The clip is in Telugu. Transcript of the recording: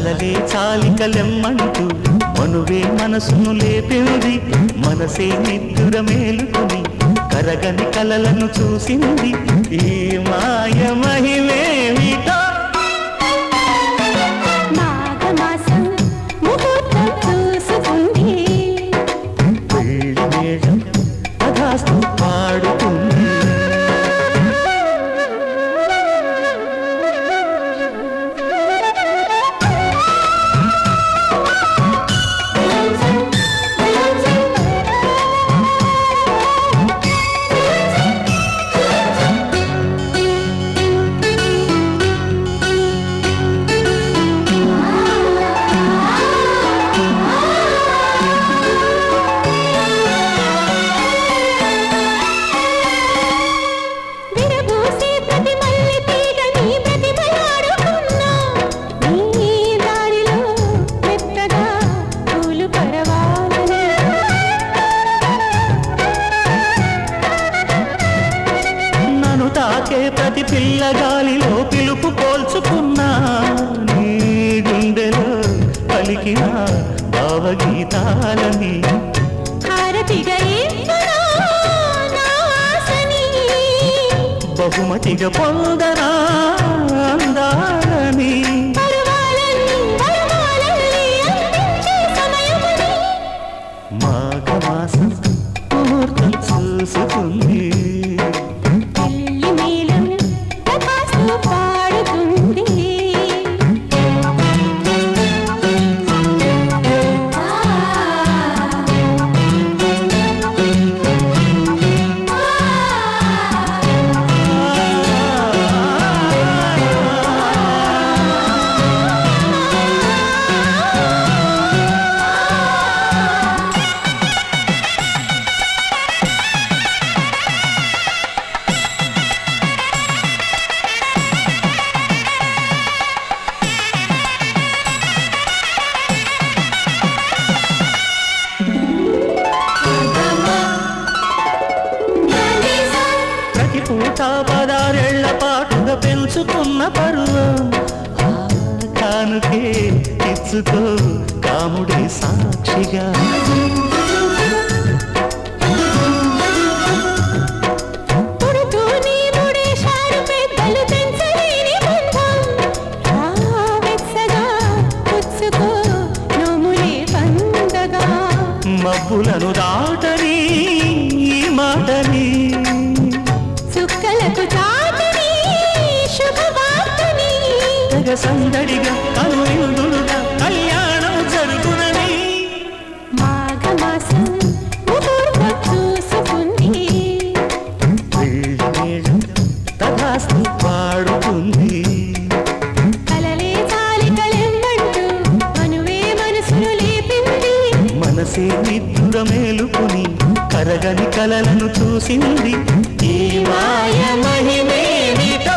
అలలే చాలికలెమ్మంటూ మనువే మనసును లేపింది మనసే నిద్ర మేలుకొని కరగని కలలను చూసింది ఈ మాయ మహిమేమిటో మాఘమాసం ముహూర్తం చూసుకుంది పెళ్లి మేళం కథాస్తు పాడుతుంది తాకే ప్రతి పిల్లగాలిలో పిలుపు పోల్చుకున్నా నీ గుండెలో పలికిన భావగీతాలని బహుమతిగా పొందనా అందాలని మాఘమాసం ముహూర్తం చూసుకుంది పూటా 16 ఏళ్ల పాటుగా పెంచుకున్న పరువం కానుకే ఇచ్చుకో కాముడి సాక్షిగా మబ్బులను దాటని ఈ మాటని సందడిగా కనువిందులుగా కళ్యాణం జరుగునని మాఘమాసం ముహూర్తం చూసుకుంది పెళ్లి మేళం కథాస్తు పాడుతుంది కలలే చాలికలెమ్మంటూ మనువే మనసును లేపింది మనసే నిద్ర మేలుకొని కరగని కలలను చూసింది ఈ మాయ మహిమేమిటో